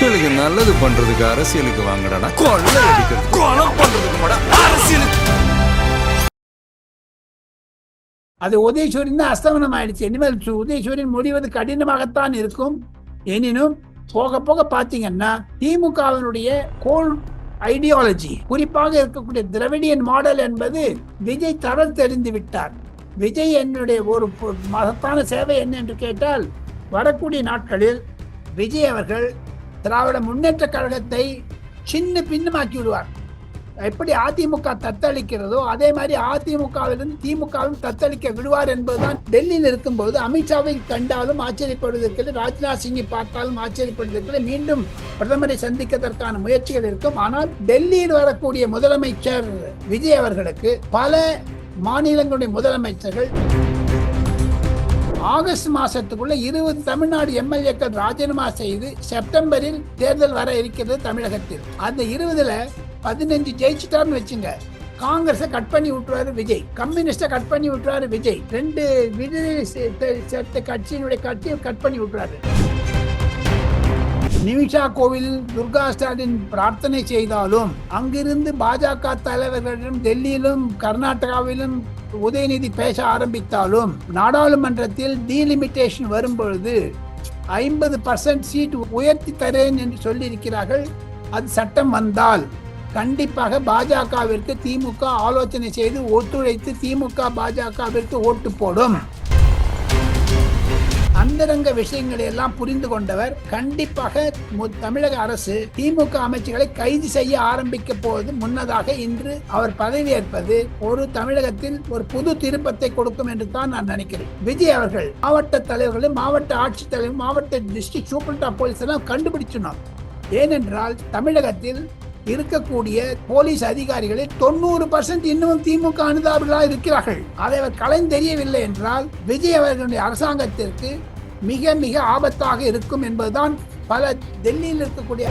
மக்களுக்கு நல்லது பண்றதுக்கு அரசியலுக்கு வாங்கடா, கொள்ளை அடிக்கிறது கொலை பண்றதுக்கு அரசியலுக்கு. அது உதயசூரியன் தான் அஸ்தமனம் ஆயிடுச்சு. இனிமேல் உதயசூரியன் முடிவது கடினமாகத்தான் இருக்கும். எனினும் போக போக பாத்தீங்கன்னா திமுகவினுடைய கோல் ஐடியாலஜி, குறிப்பாக இருக்கக்கூடிய திராவிடியன் மாடல் என்பது விஜய் தரம் தெரிந்து விட்டார். விஜய் என்னுடைய ஒரு மகத்தான சேவை என்ன என்று கேட்டால், வரக்கூடிய நாட்களில் விஜய் அவர்கள் திராவிட முன்னேற்ற கழகத்தை சின்ன பின்னமாக்கி விடுவார். எப்படி அதிமுக தத்தளிக்கிறதோ அதே மாதிரி அதிமுகவிலிருந்து திமுகவும் தத்தளிக்க விடுவார் என்பதுதான். டெல்லியில் இருக்கும்போது அமித்ஷாவை கண்டாலும் ஆச்சரியப்படுவதற்கு, ராஜ்நாத் சிங்கை பார்த்தாலும் ஆச்சரியப்படுவதற்கு, மீண்டும் பிரதமரை சந்திப்பதற்கான முயற்சிகள் இருக்கும். ஆனால் டெல்லியில் வரக்கூடிய முதலமைச்சர் விஜய் அவர்களுக்கு பல மாநிலங்களுடைய முதலமைச்சர்கள் ஆகஸ்ட் மாசத்துக்குள்ள 20 தமிழ்நாடு எம்எல்ஏக்கள் ராஜினாமா செய்து செப்டம்பரில் தேர்தல் வர இருக்கிறது தமிழகத்தில். அந்த 20ல 15 ஜெயிச்சுட்டார்னு வச்சுங்க. காங்கிரஸை கட் பண்ணி விட்டுருவாரு விஜய், கம்யூனிஸ்டை கட் பண்ணி விட்டுருவாரு விஜய், 2 விடுதலை கட்சியினுடைய கட்சியை கட் பண்ணி விட்டுறாரு. நிமிஷா கோவில் துர்கா ஸ்டாலின் பிரார்த்தனை செய்தாலும் அங்கிருந்து பாஜக தலைவர்களிடம் டெல்லியிலும் கர்நாடகாவிலும் உதயநிதி பேச ஆரம்பித்தாலும், நாடாளுமன்றத்தில் டீலிமிட்டேஷன் வரும்பொழுது 50% சீட் உயர்த்தி தரேன் என்று சொல்லியிருக்கிறார்கள். அது சட்டம் வந்தால் கண்டிப்பாக பாஜகவிற்கு திமுக ஆலோசனை செய்து ஒத்துழைத்து திமுக பாஜகவிற்கு ஓட்டு போடும். அந்தரங்க விஷயங்களை எல்லாம் புரிந்து கொண்டவர். கண்டிப்பாக தமிழக அரசு திமுக அமைச்சர்களை கைது செய்ய ஆரம்பிக்க போவது முன்னதாக இன்று அவர் பதவியேற்பது ஒரு தமிழகத்தில் ஒரு புது திருப்பத்தை கொடுக்கும் என்று தான் நான் நினைக்கிறேன். விஜய் அவர்கள் மாவட்ட தலைவர்களும் மாவட்ட ஆட்சித்தலைவர் மாவட்ட டிஸ்ட்ரிக்ட் சூப்பரண்ட் ஆஃப் போலீஸ் எல்லாம் கண்டுபிடிச்சினோம். ஏனென்றால் தமிழகத்தில் இருக்கக்கூடிய போலீஸ் அதிகாரிகளில் 90% இன்னும் திமுக அனுதாபிகளாக இருக்கிறார்கள். அதை அவர் கலைந்தெரியவில்லை என்றால் விஜய் அவர்களுடைய அரசாங்கத்திற்கு மிக மிக ஆபத்தாக இருக்கும் என்பதுதான் பல டெல்லியில் இருக்கக்கூடிய.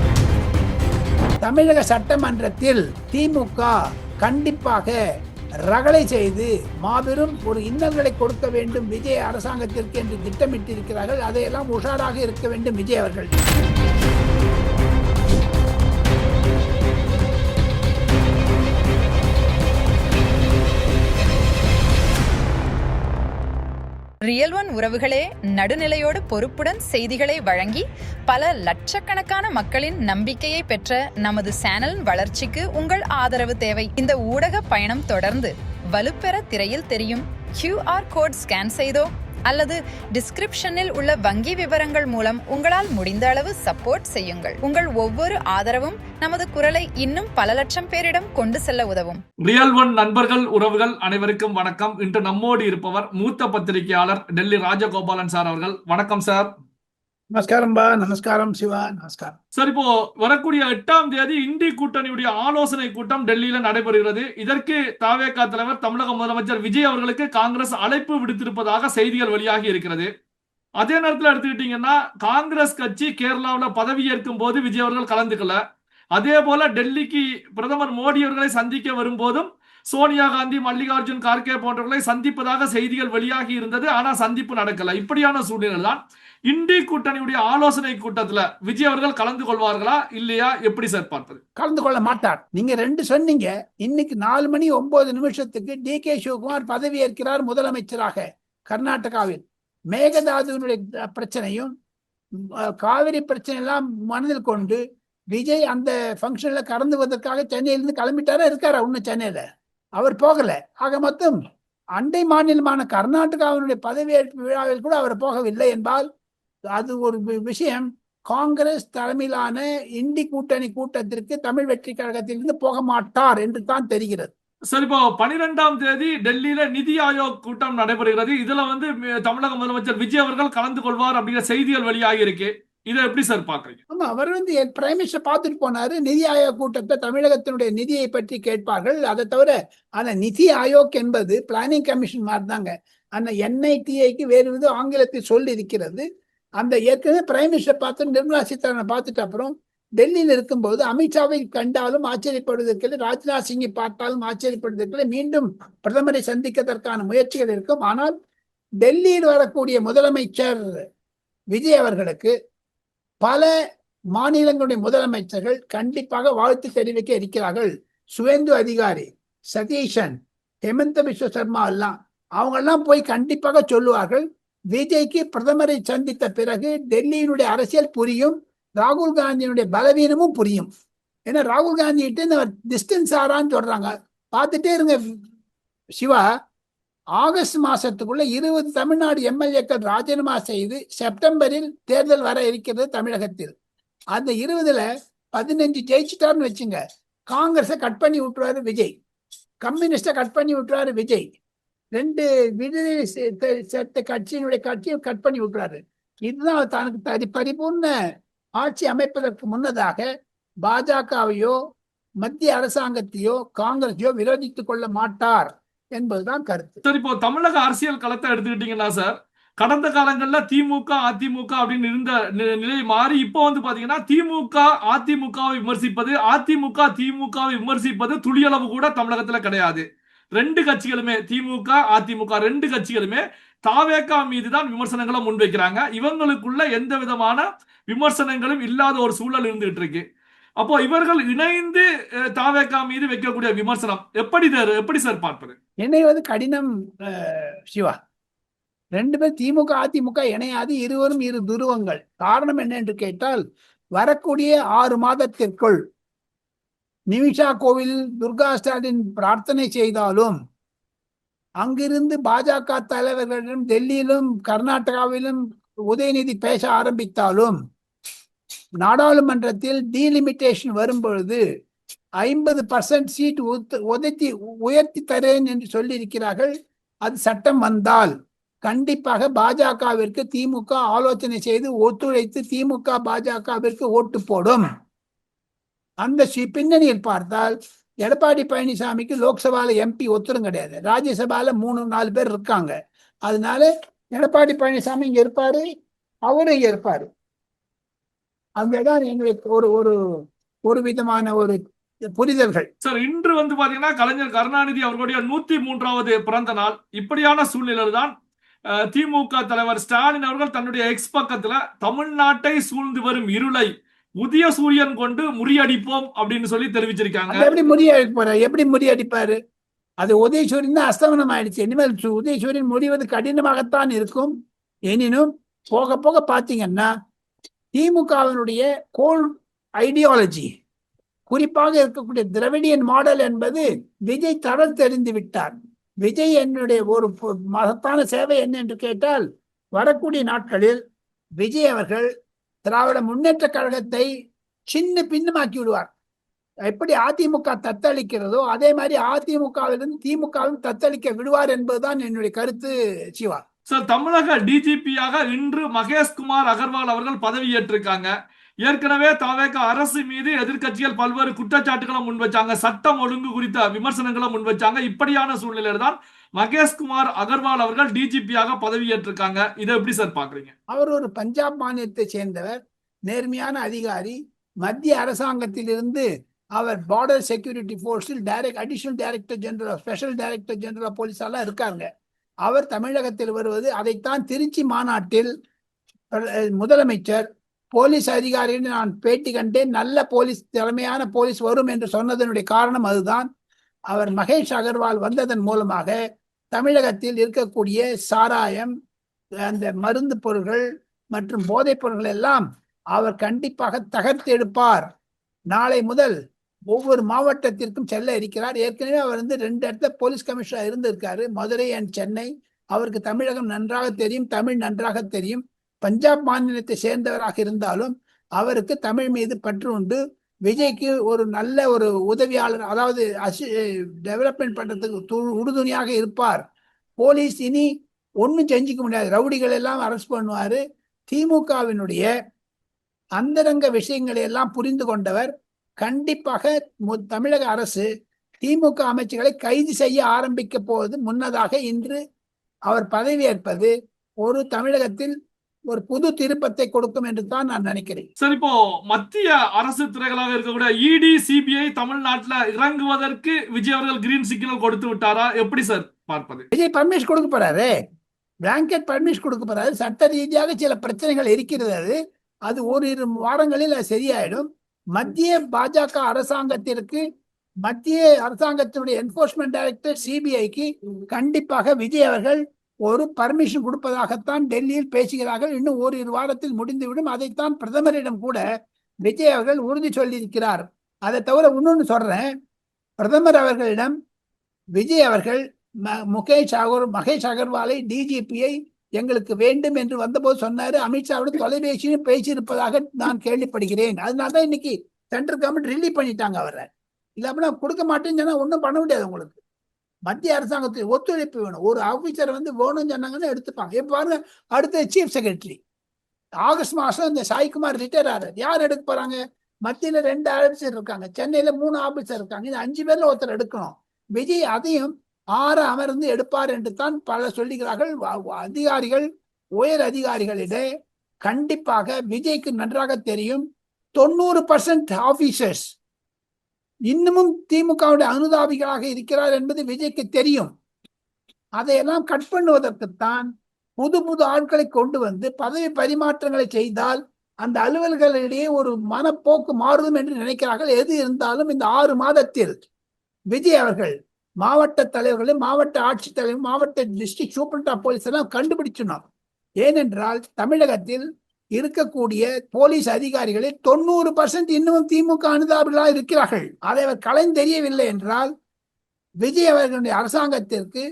தமிழக சட்டமன்றத்தில் திமுக கண்டிப்பாக ரகளை செய்து மாபெரும் ஒரு இன்னல்களை கொடுக்க வேண்டும் விஜய் அரசாங்கத்திற்கு என்று திட்டமிட்டிருக்கிறார்கள். அதையெல்லாம் உஷாராக இருக்க வேண்டும் விஜய் அவர்கள். ரியல் ஒன் உறவுகளே, நடுநிலையோடு பொறுப்புடன் செய்திகளை வழங்கி பல லட்சக்கணக்கான மக்களின் நம்பிக்கையை பெற்ற நமது சேனலின் வளர்ச்சிக்கு உங்கள் ஆதரவு தேவை. இந்த ஊடக பயணம் தொடர்ந்து வலுப்பெற திரையில் தெரியும் QR கோட் ஸ்கேன் செய்தோ அல்லது டிஸ்கிரிப்ஷனில் உள்ள வங்கி விவரங்கள் மூலம் உங்களால் முடிந்த அளவு சப்போர்ட் செய்யுங்கள். உங்கள் ஒவ்வொரு ஆதரவும் நமது குரலை இன்னும் பல லட்சம் பேரிடம் கொண்டு செல்ல உதவும். ரியல் ஒன் நண்பர்கள் உறவுகள் அனைவருக்கும் வணக்கம். இன்று நம்மோடு இருப்பவர் மூத்த பத்திரிகையாளர் டெல்லி ராஜகோபாலன் சார் அவர்கள். வணக்கம் சார். நமஸ்காரம் பா. நமஸ்காரம் சிவா. நமஸ்காரம் சார். இப்போ வரக்கூடிய 8ஆம் தேதி இண்டி கூட்டணியுடைய ஆலோசனை கூட்டம் டெல்லியில நடைபெறுகிறது. இதற்கு தவேக தலைவர் தமிழக முதலமைச்சர் விஜய் அவர்களுக்கு காங்கிரஸ் அழைப்பு விடுத்திருப்பதாக செய்திகள் வெளியாகி இருக்கிறது. அதே நேரத்தில் எடுத்துக்கிட்டீங்கன்னா காங்கிரஸ் கட்சி கேரளாவில் பதவியேற்கும் போது விஜய் அவர்கள் கலந்துக்கல. அதே போல டெல்லிக்கு பிரதமர் மோடி அவர்களை சந்திக்க வரும்போதும் சோனியா காந்தி, மல்லிகார்ஜுன் கார்கே போன்றவர்களை சந்திப்பதாக செய்திகள் வெளியாகி இருந்தது. ஆனா சந்திப்பு நடக்கல. இப்படியான சூழ்நிலை தான் இண்டி கூட்டணியுடைய ஆலோசனை கூட்டத்துல விஜய் அவர்கள் கலந்து கொள்வார்களா இல்லையா, எப்படி சார் பார்ப்பது? கலந்து கொள்ள மாட்டார். நீங்க 2 சொன்னீங்க. இன்னைக்கு 4 மணி 9 நிமிஷத்துக்கு DK சிவகுமார் பதவி ஏற்கிறார் முதலமைச்சராக கர்நாடகாவில். மேகதாதுவினுடைய பிரச்சனையும் காவிரி பிரச்சனை எல்லாம் மனதில் கொண்டு விஜய் அந்த பங்கன்ல கலந்துவதற்காக சென்னையிலிருந்து கிளம்பிட்டாரா இருக்காரா? இன்னும் சென்னையில அவர் போகல. ஆக மொத்தம் அண்டை மாநிலமான கர்நாடகாவினுடைய பதவியேற்பு விழாவில் கூட அவர் போகவில்லை என்பால் அது ஒரு விஷயம். காங்கிரஸ் தலைமையிலான இண்டி கூட்டணி கூட்டத்திற்கு தமிழ் வெற்றி கழகத்திலிருந்து போக மாட்டார் என்று தான் தெரிகிறது. சரி, இப்போ 12ஆம் தேதி டெல்லியில நிதி ஆயோக் கூட்டம் நடைபெறுகிறது. இதுல தமிழக முதலமைச்சர் விஜய் அவர்கள் கலந்து கொள்வார் அப்படிங்கிற செய்திகள் வெளியாகி இருக்கு. இதை எப்படி சார் பாக்குறீங்க? ஆமா, அவர் பிரைம் மினிஸ்டர் பார்த்துட்டு போனாரு. நிதி ஆயோக் கூட்டத்தை தமிழகத்தினுடைய நிதியை பற்றி கேட்பார்கள். அதை தவிர அந்த நிதி ஆயோக் என்பது பிளானிங் கமிஷன் மாதிரி தாங்க. அந்த NITIக்கு வேறு வித ஆங்கிலத்தில் சொல்லி இருக்கிறது. அந்த ஏற்கனவே பிரைம் மினிஸ்டர் பார்த்து நிர்மலா சீதாராமனை பார்த்துட்டு அப்புறம் டெல்லியில் இருக்கும்போது அமித்ஷாவை கண்டாலும் ஆச்சரியப்படுவதற்கு, ராஜ்நாத் சிங்கை பார்த்தாலும் ஆச்சரியப்படுவதற்கு, மீண்டும் பிரதமரை சந்திப்பதற்கான முயற்சிகள் இருக்கும். ஆனால் டெல்லியில் வரக்கூடிய முதலமைச்சர் விஜய் அவர்களுக்கு பல மாநிலங்களுடைய முதலமைச்சர்கள் கண்டிப்பாக வாழ்த்து தெரிவிக்க இருக்கிறார்கள். சுவேந்து அதிகாரி, சதீஷன், ஹெமந்த விஸ்வ சர்மா எல்லாம் அவங்க எல்லாம் போய் கண்டிப்பாக சொல்லுவார்கள். விஜய்க்கு பிரதமரை சந்தித்த பிறகு டெல்லியினுடைய அரசியல் புரியும், ராகுல் காந்தியினுடைய பலவீனமும் புரியும். ஏன்னா ராகுல் காந்தி கிட்ட இந்த டிஸ்டன்ஸ் ஆறான்னு சொல்றாங்க. பார்த்துட்டே இருங்க சிவா, ஆகஸ்ட் மாசத்துக்குள்ள 20 தமிழ்நாடு எம்எல்ஏக்கள் ராஜினாமா செய்து செப்டம்பரில் தேர்தல் வர இருக்கிறது தமிழகத்தில். அந்த 20ல 15 ஜெயிச்சுட்டார்னு வச்சுங்க. காங்கிரஸை கட் பண்ணி விட்டுருவாரு விஜய், கம்யூனிஸ்ட கட் பண்ணி விட்டுருவாரு விஜய், 2 விடுதலை சேர்த்த கட்சியினுடைய கட்சியை கட் பண்ணி விட்டுறாரு. இதுதான் தனக்கு பரிபூர்ண ஆட்சி அமைப்பதற்கு முன்னதாக பாஜகவையோ மத்திய அரசாங்கத்தையோ காங்கிரஸையோ விரோதித்துக் கொள்ள மாட்டார் என்பதுதான் கருத்து. சார், இப்போ தமிழக அரசியல் களத்தை எடுத்துக்கிட்டீங்கன்னா சார், கடந்த காலங்கள்ல திமுக அதிமுக அப்படின்னு இருந்த நிலை மாறி இப்போ வந்து பாத்தீங்கன்னா திமுக அதிமுகவை விமர்சிப்பது, அதிமுக திமுகவை விமர்சிப்பது துளியளவு கூட தமிழகத்துல கிடையாது. 2 கட்சிகளுமே, திமுக அதிமுக 2 கட்சிகளுமே தாவேகா மீதுதான் விமர்சனங்களை முன்வைக்கிறாங்க. இவங்களுக்குள்ள எந்த விதமான விமர்சனங்களும் இல்லாத ஒரு சூழல் இருந்துகிட்டு இருக்கு. அப்போ இவர்கள் இணைந்து தாவேகா மீது வைக்கக்கூடிய விமர்சனம் எப்படி சார் பார்ப்பது? இணைவது கடினம் சிவா. 2 பேர் திமுக அதிமுக இணையாது, இருவரும் 2 துருவங்கள். காரணம் என்ன என்று கேட்டால், வரக்கூடிய 6 மாதத்திற்குள் நிமிஷா கோவில் துர்கா ஸ்டாலின் பிரார்த்தனை செய்தாலும், அங்கிருந்து பாஜக தலைவர்களிடம் டெல்லியிலும் கர்நாடகாவிலும் உதயநிதி பேச ஆரம்பித்தாலும், நாடாளுமன்றத்தில் டீலிமிட்டேஷன் வரும்பொழுது 50% சீட் உயர்த்தி தரேன் என்று சொல்லி இருக்கிறார்கள். அது சட்டம் வந்தால் கண்டிப்பாக பாஜகவிற்கு திமுக ஆலோசனை செய்து ஒத்துழைத்து திமுக பாஜகவிற்கு ஓட்டு போடும். அந்த பின்னணியில் பார்த்தால் எடப்பாடி பழனிசாமிக்கு லோக்சபால எம்பி ஒத்துரும் கிடையாது, ராஜ்யசபால 3-4 பேர் இருக்காங்க. அதனால எடப்பாடி பழனிசாமி இங்க இருப்பாரு, அவரும் இங்க இருப்பாரு. அங்கதான் எங்களுக்கு ஒரு விதமான ஒரு புரிதல்கள். சார், இன்று வந்து பாத்தீங்கன்னா கலைஞர் கருணாநிதி அவர்களுடைய 103வது பிறந்த நாள். இப்படியான சூழ்நிலையில் தான் திமுக தலைவர் ஸ்டாலின் அவர்கள் தன்னுடைய எக்ஸ் பக்கத்துல தமிழ்நாட்டை சூழ்ந்து வரும் இருளை உதய சூரியன் கொண்டு முறியடிப்போம் அப்படின்னு சொல்லி தெரிவிச்சிருக்காங்க. எப்படி முறியடிப்பாரு? அது உதயசூரியன் தான் அஸ்தமனம் ஆயிடுச்சு. இனிமேல் உதயசூரியன் முடிவது கடினமாகத்தான் இருக்கும். எனினும் போக போக பாத்தீங்கன்னா திமுகவினுடைய கோல் ஐடியாலஜி, குறிப்பாக இருக்கக்கூடிய திராவிடியன் மாடல் என்பது விஜய் தரம் தெரிந்து விட்டார். விஜய் என்னுடைய ஒரு மகத்தான சேவை என்ன என்று கேட்டால், வரக்கூடிய நாட்களில் விஜய் அவர்கள் திராவிட முன்னேற்ற கழகத்தை சின்ன பின்னமாக்கி விடுவார். எப்படி அதிமுக தத்தளிக்கிறதோ அதே மாதிரி அதிமுகவிலிருந்து திமுகவும் தத்தளிக்க விடுவார் என்பதுதான் என்னுடைய கருத்து சிவா. சார், தமிழக டிஜிபியாக இன்று மகேஷ்குமார் அகர்வால் அவர்கள் பதவியேற்றிருக்காங்க. ஏற்கனவே தாவேக அரசு மீது எதிர்கட்சிகள் பல்வேறு குற்றச்சாட்டுகளை முன்வச்சாங்க, சட்டம் ஒழுங்கு குறித்த விமர்சனங்களை முன்வச்சாங்க. இப்படியான சூழ்நிலையில தான் மகேஷ்குமார் அகர்வால் அவர்கள் டிஜிபியாக பதவியேற்றிருக்காங்க. இதை எப்படி சார் பாக்குறீங்க? அவர் ஒரு பஞ்சாப் மாநிலத்தை சேர்ந்தவர், நேர்மையான அதிகாரி. மத்திய அரசாங்கத்திலிருந்து அவர் பார்டர் செக்யூரிட்டி போர்ஸில் additional director general, special director general police எல்லாம் இருக்காங்க. அவர் தமிழகத்தில் வருவது, அதைத்தான் திருச்சி மாநாட்டில் முதலமைச்சர் போலீஸ் அதிகாரின்னு நான் பேட்டி கண்டேன், நல்ல போலீஸ், திறமையான போலீஸ் வரும் என்று சொன்னதனுடைய காரணம் அதுதான். அவர் மகேஷ் அகர்வால் வந்ததன் மூலமாக தமிழகத்தில் இருக்கக்கூடிய சாராயம், அந்த மருந்து பொருள்கள் மற்றும் போதைப் பொருள்கள் எல்லாம் அவர் கண்டிப்பாக தகர்த்து எடுப்பார். நாளை முதல் ஒவ்வொரு மாவட்டத்திற்கும் செல்ல இருக்கிறார். ஏற்கனவே அவர் 2 இடத்துல போலீஸ் கமிஷனர் இருந்திருக்காரு, மதுரை அண்ட் சென்னை. அவருக்கு தமிழகம் நன்றாக தெரியும், தமிழ் நன்றாக தெரியும். பஞ்சாப் மாநிலத்தை சேர்ந்தவராக இருந்தாலும் அவருக்கு தமிழ் மீது பற்று உண்டு. விஜய்க்கு ஒரு நல்ல ஒரு உதவியாளர், அதாவது டெவலப்மெண்ட் பண்றதுக்கு உறுதுணையாக இருப்பார். போலீஸ் இனி ஒன்னும் செஞ்சுக்க முடியாது, ரவுடிகள் எல்லாம் அரெஸ்ட் பண்ணுவாரு. திமுகவினுடைய அந்தரங்க விஷயங்களை எல்லாம் புரிந்து கொண்டவர். கண்டிப்பாக தமிழக அரசு திமுக அமைச்சர்களை கைது செய்ய ஆரம்பிக்க போவது முன்னதாக இன்று அவர் பதவியேற்பது ஒரு தமிழகத்தில் ஒரு புது திருப்பத்தை கொடுக்கும் என்று தான் நான் நினைக்கிறேன். சார், இப்போ மத்திய அரசு துறைகளாக இருக்கக்கூடிய இடி, சிபிஐ தமிழ்நாட்டில் இறங்குவதற்கு விஜய் அவர்கள் கிரீன் சிக்னல் கொடுத்து விட்டாரா? எப்படி சார் பார்ப்பது? விஜய் பர்மிஷன் கொடுக்க போறாரு, பிளாங்கெட் பர்மிஷன் கொடுக்க போறாரு. சட்ட ரீதியாக சில பிரச்சனைகள் இருக்கிறது. அது அது ஓரிரு வாரங்களில் அது சரியாயிடும். மத்திய பாஜக அரசாங்கத்திற்கு, மத்திய அரசாங்கத்தினுடைய என்போர்ஸ்மெண்ட் டைரக்டர் சிபிஐக்கு கண்டிப்பாக விஜய் அவர்கள் ஒரு பர்மிஷன் கொடுப்பதாகத்தான் டெல்லியில் பேசுகிறார்கள். இன்னும் ஓரிரு வாரத்தில் முடிந்துவிடும். அதைத்தான் பிரதமரிடம் கூட விஜய் அவர்கள் உறுதி சொல்லியிருக்கிறார். அதை தவிர இன்னொன்னு சொல்றேன், பிரதமர் அவர்களிடம் விஜய் அவர்கள் மகேஷ் அகர்வாலை டிஜிபியை எங்களுக்கு வேண்டும் என்று வந்தபோது சொன்னாரு. அமித்ஷாவுடன் தொலைபேசியும் பேசியிருப்பதாக நான் கேள்விப்படுகிறேன். அதனாலதான் இன்னைக்கு சென்ட்ரல் கவர்மெண்ட் ரிலீவ் பண்ணிட்டாங்க அவரை. இல்லாம கொடுக்க மாட்டேன்னு சொன்னா ஒன்றும் பண்ண முடியாது. உங்களுக்கு மத்திய அரசாங்கத்தில் ஒத்துழைப்பு வேணும். ஒரு ஆபீசர் வேணும்னு சொன்னாங்கன்னு எடுத்துப்பாங்க. இப்ப பாருங்க, அடுத்த சீஃப் செக்ரட்டரி ஆகஸ்ட் மாசம் இந்த சாய்குமார் ரிட்டையர் ஆறாரு. யார் எடுக்க போறாங்க? மத்தியில 2 ஆபீசர் இருக்காங்க, சென்னையில 3 ஆபீசர் இருக்காங்க. இந்த 5 பேர்ல ஒருத்தர் எடுக்கணும். விஜய் அதையும் 6 அமர்ந்து எடுப்பார் என்று தான் பலர் சொல்லுகிறார்கள். அதிகாரிகள், உயர் அதிகாரிகளிடையே கண்டிப்பாக விஜய்க்கு நன்றாக தெரியும் 90% ஆபீசர்ஸ் இன்னமும் திமுகவுடைய அனுதாபிகளாக இருக்கிறார் என்பது விஜய்க்கு தெரியும். அதையெல்லாம் கட் பண்ணுவதற்குத்தான் புது புது ஆட்களை கொண்டு வந்து பதவி பரிமாற்றங்களை செய்தால் அந்த அலுவல்களிடையே ஒரு மனப்போக்கு மாறும் என்று நினைக்கிறார்கள். எது இருந்தாலும் இந்த 6 மாதத்தில் விஜய் அவர்கள் மாவட்ட தலைவர்களும், மாவட்ட ஆட்சித்தலைவரும், மாவட்ட டிஸ்ட்ரிக்ட் சூப்பரண்ட் ஆஃப் போலீஸ் எல்லாம் கண்டுபிடிச்சோம். ஏனென்றால் தமிழகத்தில் இருக்கக்கூடிய போலீஸ் அதிகாரிகளில் 90% இன்னமும் திமுக அனுதாபிகளாக இருக்கிறார்கள். அதை அவர் கலைந்தெறியவில்லை என்றால் விஜய் அவர்களுடைய அரசாங்கத்திற்கு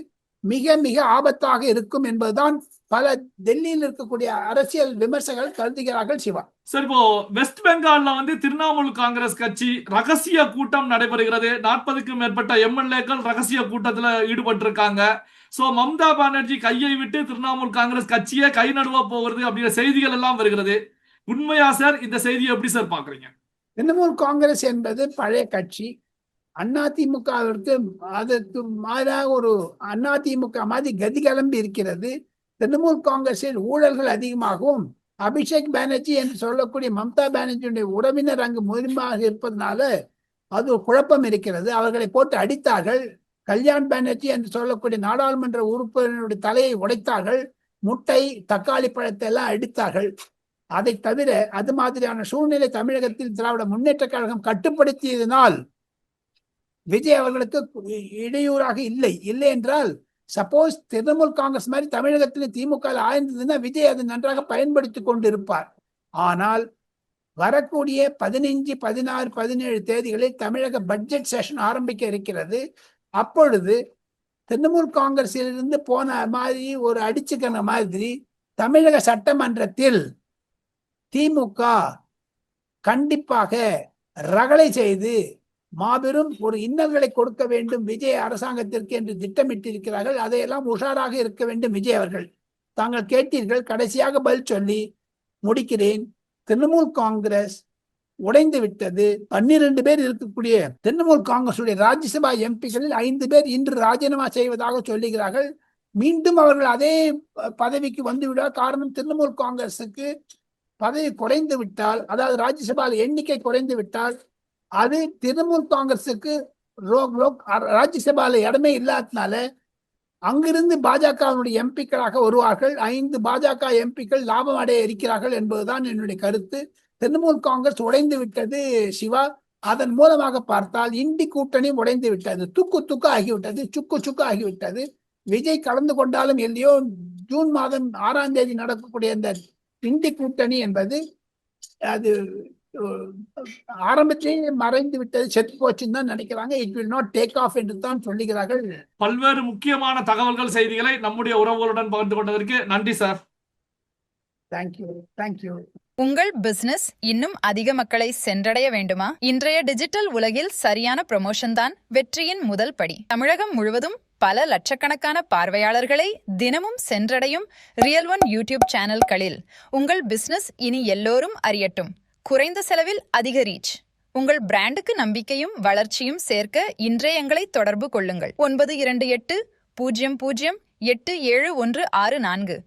மிக மிக ஆபத்தாக இருக்கும் என்பதுதான் பல டெல்லியில் இருக்கக்கூடிய அரசியல் விமர்சகர்கள் கருதுகிறார்கள். சிவா சார், இப்போ வெஸ்ட் பெங்கால்ல திரிணாமுல் காங்கிரஸ் கட்சி ரகசிய கூட்டம் நடைபெறுகிறது. 40க்கும் மேற்பட்ட எம்எல்ஏக்கள் ரகசிய கூட்டத்துல ஈடுபட்டிருக்காங்க. சோ மம்தா பானர்ஜி கையை விட்டு திரிணாமுல் காங்கிரஸ் கட்சியே கை நடுவ போகிறது அப்படிங்கிற செய்திகள் எல்லாம் வருகிறது. உண்மையா சார்? இந்த செய்தியை எப்படி சார் பாக்குறீங்க? திரிணாமுல் காங்கிரஸ் என்பது பழைய கட்சி. அதிமுகவிற்கு அதற்கு மாறாக ஒரு அதிமுக மாதிரி கதி கிளம்பி இருக்கிறது. திரிணாமுல் காங்கிரஸில் ஊழல்கள் அதிகமாகவும் அபிஷேக் பானர்ஜி என்று சொல்லக்கூடிய மம்தா பானர்ஜியுடைய உறவினர் அங்கு முழுமையாக இருப்பதனால அது ஒரு குழப்பம் இருக்கிறது. அவர்களை போட்டு அடித்தார்கள். கல்யாண் பானர்ஜி என்று சொல்லக்கூடிய நாடாளுமன்ற உறுப்பினருடைய தலையை உடைத்தார்கள். முட்டை, தக்காளி பழத்தை எல்லாம் அடித்தார்கள். அதை தவிர அது மாதிரியான சூழ்நிலை தமிழகத்தில் திராவிட முன்னேற்ற கழகம் கட்டுப்படுத்தியதனால் விஜய் அவர்களுக்கு இடையூறாக இல்லை. இல்லை என்றால் சப்போஸ் திரிணாமுல் காங்கிரஸ் மாதிரி தமிழகத்தில் திமுக ஆய்ந்ததுன்னா விஜய் அதை நன்றாக பயன்படுத்தி கொண்டிருப்பார். ஆனால் வரக்கூடிய 15, 16, 17 தேதிகளில் தமிழக பட்ஜெட் செஷன் ஆரம்பிக்க இருக்கிறது. அப்பொழுது திரிணாமுல் காங்கிரஸிலிருந்து போன மாதிரி ஒரு அடிச்சுக்கிற மாதிரி தமிழக சட்டமன்றத்தில் திமுக கண்டிப்பாக ரகளை செய்து மாபெரும் ஒரு இன்னல்களை கொடுக்க வேண்டும் விஜய் அரசாங்கத்திற்கு என்று திட்டமிட்டிருக்கிறார்கள். அதையெல்லாம் உஷாராக இருக்க வேண்டும் விஜய் அவர்கள். தாங்கள் கேட்டீர்கள், கடைசியாக பதில் சொல்லி முடிக்கிறேன். திரிணாமுல் காங்கிரஸ் உடைந்து விட்டது. 12 பேர் இருக்கக்கூடிய திரிணாமுல் காங்கிரசுடைய ராஜ்யசபா எம்பிகளில் 5 பேர் இன்று ராஜினாமா செய்வதாக சொல்லுகிறார்கள். மீண்டும் அவர்கள் அதே பதவிக்கு வந்துவிடார். காரணம், திரிணாமுல் காங்கிரசுக்கு பதவி குறைந்து விட்டால், அதாவது ராஜ்யசபா எண்ணிக்கை குறைந்து விட்டால் அது திரிணாமுல் காங்கிரசுக்கு ராஜ்யசபால இடமே இல்லாதனால அங்கிருந்து பாஜகவினுடைய எம்பிக்களாக வருவார்கள். 5 பாஜக எம்பிக்கள் லாபம் அடைய இருக்கிறார்கள் என்பதுதான் என்னுடைய கருத்து. திரிணாமுல் காங்கிரஸ் உடைந்து விட்டது சிவா. அதன் மூலமாக பார்த்தால் இண்டி கூட்டணி உடைந்து விட்டது. துக்கு ஆகிவிட்டது, சுக்கு ஆகிவிட்டது. விஜய் கலந்து கொண்டாலும் இல்லையோ, ஜூன் மாதம் 6ஆம் தேதி நடக்கக்கூடிய இந்த இண்டி கூட்டணி என்பது அது ஆரம்பத்திலேயே மறைந்து விட்டது, செத்து போச்சுன்னு தான் நினைக்கிறாங்க. It will not take off என்று தான் சொல்லுகிறார்கள். பல்வேறு முக்கியமான தகவல்கள், செய்திகளை நம்முடைய உறவுகளுடன் பகிர்ந்து கொண்டதற்கு நன்றி சார். தேங்க்யூ. உங்கள் பிசினஸ் இன்னும் அதிக மக்களை சென்றடைய வேண்டுமா? இன்றைய டிஜிட்டல் உலகில் சரியான ப்ரமோஷன் தான் வெற்றியின் முதல் படி. தமிழகம் முழுவதும் பல லட்சக்கணக்கான பார்வையாளர்களை தினமும் சென்றடையும் ரியல் ஒன் யூடியூப் சேனல்களில் உங்கள் பிசினஸ் இனி எல்லோரும் அறியட்டும். குறைந்த செலவில் அதிக ரீச். உங்கள் பிராண்டுக்கு நம்பிக்கையும் வளர்ச்சியும் சேர்க்க இன்றே எங்களை தொடர்பு கொள்ளுங்கள். 928 00 8714.